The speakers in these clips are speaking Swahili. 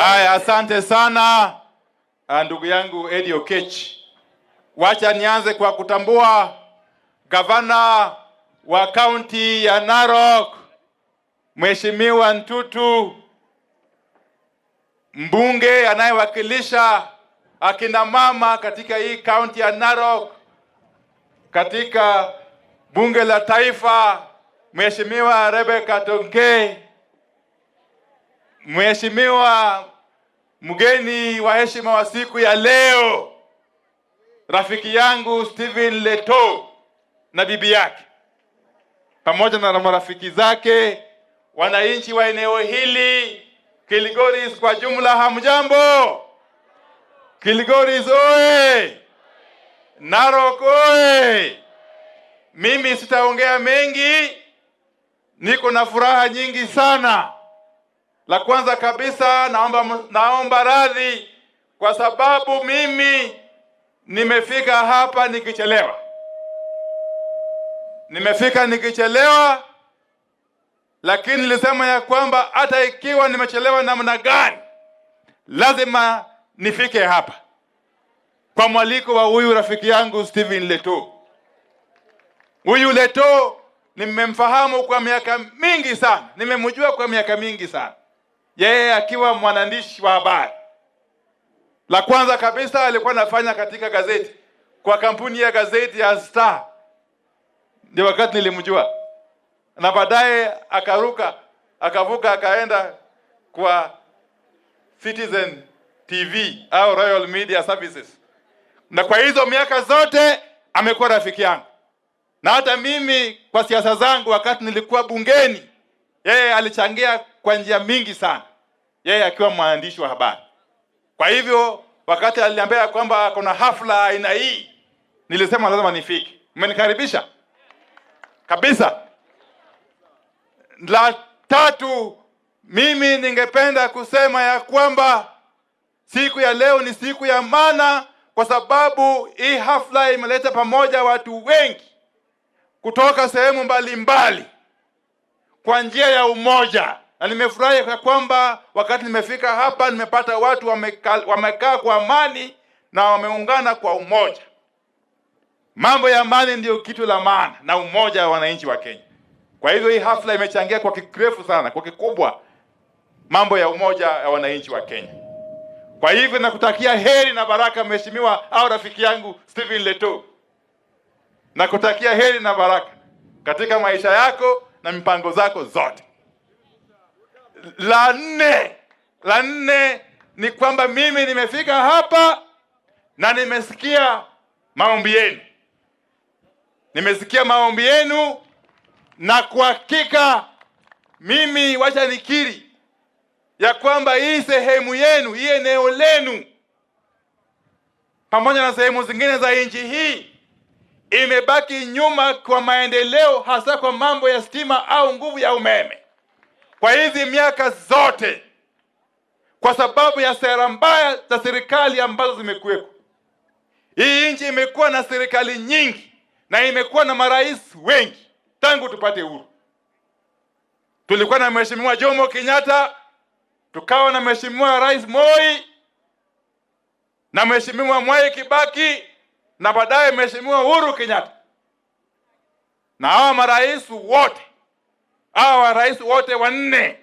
Haya, asante sana ndugu yangu Eddie Oketch. Wacha nianze kwa kutambua gavana wa kaunti ya Narok, Mheshimiwa Ntutu, mbunge anayewakilisha akina mama katika hii kaunti ya Narok katika bunge la taifa, Mheshimiwa Rebecca Tonkei, Mheshimiwa mgeni wa heshima wa siku ya leo, rafiki yangu Stephen Leto na bibi yake pamoja na marafiki zake, wananchi wa eneo hili, Kilgoris kwa jumla, hamjambo? Kilgoris oye! Narok oye! Mimi sitaongea mengi, niko na furaha nyingi sana. La kwanza kabisa naomba radhi kwa sababu mimi nimefika hapa nikichelewa. Lakini nilisema ya kwamba hata ikiwa nimechelewa namna gani, lazima nifike hapa kwa mwaliko wa huyu rafiki yangu Stephen Leto. Huyu Leto nimemfahamu kwa miaka mingi sana, nimemjua kwa miaka mingi sana, yeye akiwa mwandishi wa habari. La kwanza kabisa alikuwa anafanya katika gazeti, kwa kampuni ya gazeti ya Star, ndio wakati nilimjua, na baadaye akavuka akaenda kwa Citizen TV au Royal Media Services, na kwa hizo miaka zote amekuwa rafiki yangu. Na hata mimi kwa siasa zangu wakati nilikuwa bungeni, yeye alichangia kwa njia mingi sana, yeye akiwa mwandishi wa habari. Kwa hivyo wakati aliniambia kwamba kuna hafla aina hii, nilisema lazima nifike. Mmenikaribisha kabisa. La tatu, mimi ningependa kusema ya kwamba siku ya leo ni siku ya maana, kwa sababu hii hafla imeleta pamoja watu wengi kutoka sehemu mbalimbali kwa njia ya umoja. Na nimefurahi kwa kwamba wakati nimefika hapa nimepata watu wamekaa kwa amani na wameungana kwa umoja. Mambo ya amani ndio kitu la maana na umoja wa wananchi wa Kenya. Kwa hivyo hii hafla imechangia kwa kirefu sana, kwa kikubwa, mambo ya umoja wa wananchi wa Kenya. Kwa hivyo nakutakia heri na baraka mheshimiwa au rafiki yangu Stephen Leto. Nakutakia heri na baraka katika maisha yako na mipango zako zote. La nne ni kwamba mimi nimefika hapa na nimesikia maombi yenu. Na kwa hakika mimi wacha nikiri ya kwamba hii sehemu yenu, hii eneo lenu, pamoja na sehemu zingine za nchi hii, imebaki nyuma kwa maendeleo, hasa kwa mambo ya stima au nguvu ya umeme kwa hizi miaka zote, kwa sababu ya sera mbaya za serikali ambazo zimekuweko. Hii nchi imekuwa na serikali nyingi na imekuwa na marais wengi tangu tupate uhuru. Tulikuwa na Mheshimiwa Jomo Kenyatta, tukawa na Mheshimiwa Rais Moi na Mheshimiwa Mwai Kibaki, na baadaye Mheshimiwa Uhuru Kenyatta. Na hawa marais wote wanne,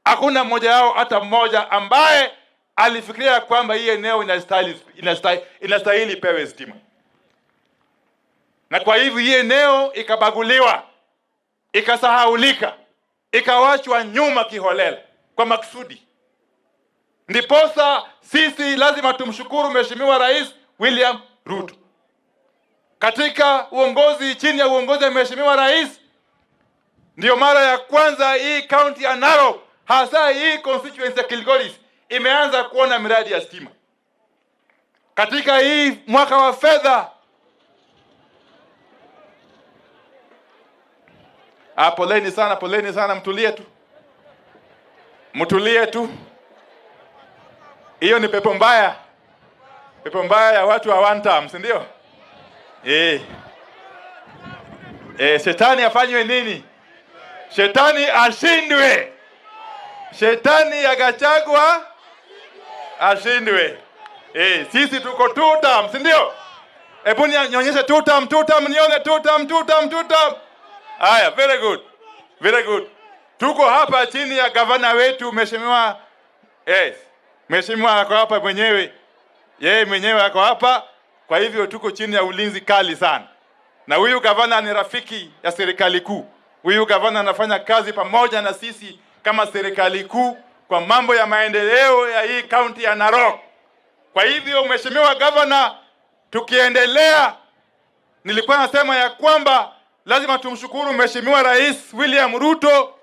hakuna mmoja wao hata mmoja ambaye alifikiria kwamba hii eneo inastahili pewe stima. Na kwa hivyo hii eneo ikabaguliwa, ikasahaulika, ikawachwa nyuma kiholela kwa maksudi. Ndiposa sisi lazima tumshukuru Mheshimiwa Rais William Ruto. Katika chini ya uongozi wa Mheshimiwa Rais, ndio mara ya kwanza hii county ya Narok, hasa hii constituency ya Kilgoris, imeanza kuona miradi ya stima. Katika hii mwaka wa fedha, poleni sana, mtulie tu. Hiyo ni pepo mbaya ya watu wa one time, si ndio? Shetani afanywe nini? Shetani ashindwe. Shetani ya Gachagua ashindwe. Sisi tuko 2 term, si ndio? Hebu nionyeshe 2 term, nione 2 term. Haya, very good. Very good. Tuko hapa chini ya gavana wetu mheshimiwa. Mheshimiwa ako hapa mwenyewe. Yeye mwenyewe ako hapa. Kwa hivyo tuko chini ya ulinzi kali sana. Na huyu gavana ni rafiki ya serikali kuu. Huyu gavana anafanya kazi pamoja na sisi kama serikali kuu kwa mambo ya maendeleo ya hii kaunti ya Narok. Kwa hivyo mheshimiwa gavana, tukiendelea, nilikuwa nasema ya kwamba lazima tumshukuru mheshimiwa Rais William Ruto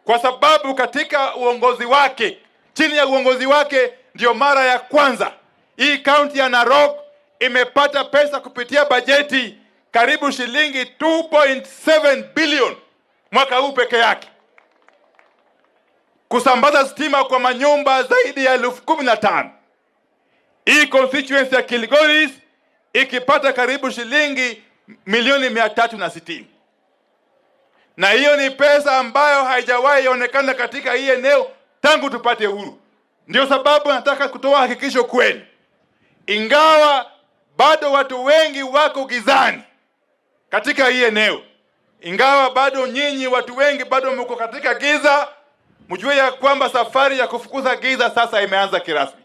kwa sababu katika uongozi wake, chini ya uongozi wake, ndio mara ya kwanza hii kaunti ya Narok imepata pesa kupitia bajeti karibu shilingi 2.7 billion mwaka huu peke yake, kusambaza stima kwa manyumba zaidi ya 15,000. Hii constituency ya Kilgoris ikipata karibu shilingi milioni 360. Na hiyo ni pesa ambayo haijawahi onekana katika hii eneo tangu tupate uhuru. Ndio sababu nataka kutoa hakikisho kwenu, ingawa bado watu wengi wako gizani katika hii eneo, ingawa bado nyinyi watu wengi bado mko katika giza, mjue ya kwamba safari ya kufukuza giza sasa imeanza kirasmi.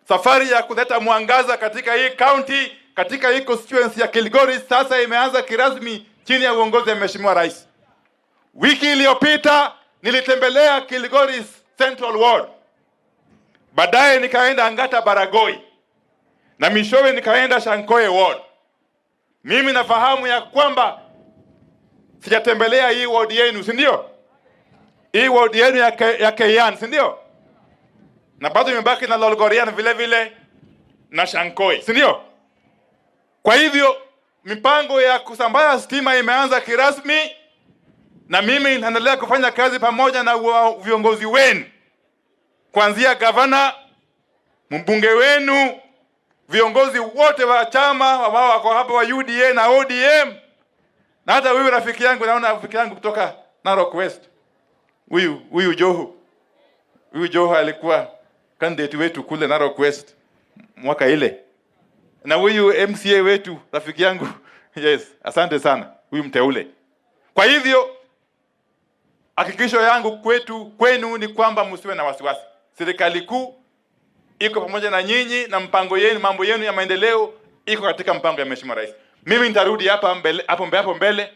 Safari ya kuleta mwangaza katika hii county, katika hii constituency ya Kilgoris sasa imeanza kirasmi chini ya uongozi wa mheshimiwa Rais. Wiki iliyopita nilitembelea Kilgoris Central Ward. Baadaye nikaenda Angata Baragoi. Na mishowe nikaenda Shankoe Ward. Mimi nafahamu ya kwamba sijatembelea hii ward yenu, si ndio? Hii ward yenu ya Keyan, si ndio? Na bado nimebaki na Lolgorian vile vile na Shankoe, si ndio? Kwa hivyo mipango ya kusambaza stima imeanza kirasmi, na mimi naendelea kufanya kazi pamoja na viongozi wenu, kuanzia gavana, mbunge wenu, viongozi wote wa chama ambao wako hapa wa UDA na ODM, na hata huyu rafiki yangu, naona rafiki yangu kutoka Narok West, huyu Joho. Huyu Joho alikuwa candidate wetu kule Narok West mwaka ile. Na huyu MCA wetu rafiki yangu, yes, asante sana, huyu mteule. Kwa hivyo hakikisho yangu kwenu ni kwamba msiwe na wasiwasi. Serikali kuu iko pamoja na nyinyi, na mpango yenu, mambo yenu ya maendeleo iko katika mpango ya mheshimiwa Rais. Mimi nitarudi hapa mbele,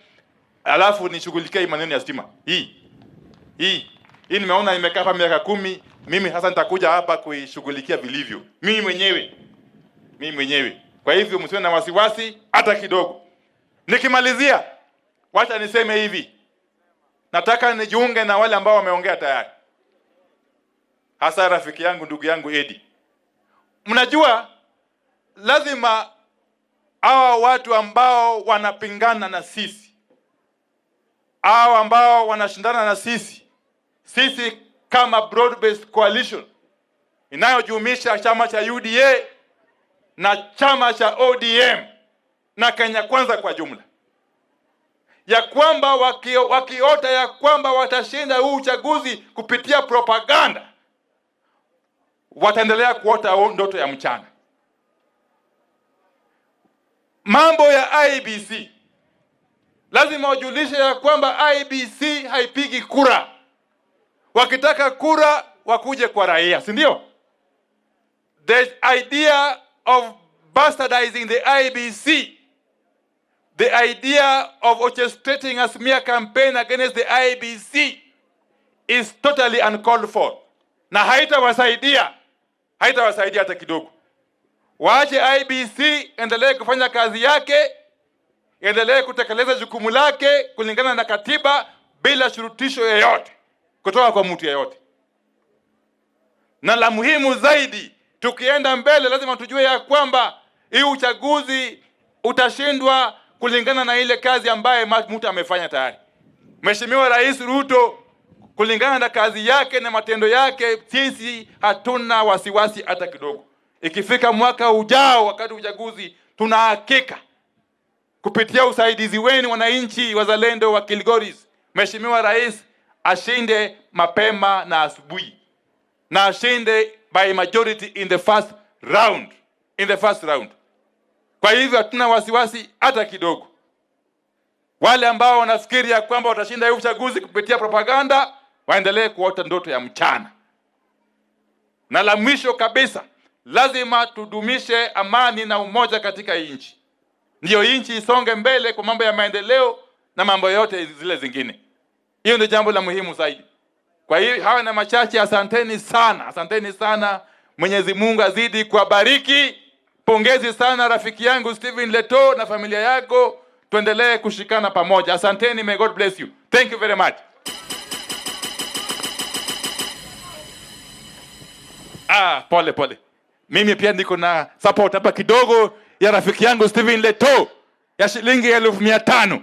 alafu nishughulikie maneno ya stima. Hii nimeona imekaa hapa miaka 10, mimi hasa nitakuja hapa kuishughulikia vilivyo. Mimi mwenyewe. Kwa hivyo msiwe na wasiwasi hata kidogo. Nikimalizia, wacha niseme hivi. Nataka nijiunge na wale ambao wameongea tayari. Hasa rafiki yangu, ndugu yangu Edi. Mnajua lazima hawa watu ambao wanapingana na sisi, hawa ambao wanashindana na sisi kama broad based coalition inayojumuisha chama cha UDA na chama cha ODM na Kenya Kwanza kwa jumla, ya kwamba wakiota ya kwamba watashinda huu uchaguzi kupitia propaganda, wataendelea kuota ndoto ya mchana. Mambo ya IEBC, lazima wajulishe ya kwamba IEBC haipigi kura. Wakitaka kura wakuje kwa raia, si ndio? The idea of bastardizing the IEBC, the idea of orchestrating a smear campaign against the IEBC is totally uncalled for. Na haitawasaidia hata kidogo. Waache IEBC endelee kufanya kazi yake, endelee kutekeleza jukumu lake kulingana na katiba bila shurutisho yoyote kutoka kwa mtu yeyote. Na la muhimu zaidi, tukienda mbele lazima tujue ya kwamba hii uchaguzi utashindwa kulingana na ile kazi ambaye mtu amefanya tayari. Mheshimiwa Rais Ruto, kulingana na kazi yake na matendo yake, sisi hatuna wasiwasi hata kidogo. Ikifika mwaka ujao, wakati uchaguzi, tunahakika kupitia usaidizi wenu wananchi wazalendo wa Kilgoris, Mheshimiwa Rais ashinde mapema na asubuhi. na ashinde by majority in the first round. Kwa hivyo hatuna wasiwasi hata kidogo. Wale ambao wanafikiri ya kwamba watashinda hii uchaguzi kupitia propaganda, waendelee kuota ndoto ya mchana. Na la mwisho kabisa, lazima tudumishe amani na umoja katika nchi. Ndio nchi isonge mbele kwa mambo ya maendeleo na mambo yote zile zingine. Hiyo ndio jambo la muhimu zaidi. Kwa hiyo hawa na machache, asanteni sana. Mwenyezi Mungu azidi kuwabariki. Pongezi sana rafiki yangu Stephen Leto na familia yako. Tuendelee kushikana pamoja. Asanteni, may God bless you. Thank you very much. Pole. Mimi pia niko na support hapa kidogo ya rafiki yangu Stephen Leto ya shilingi 1500.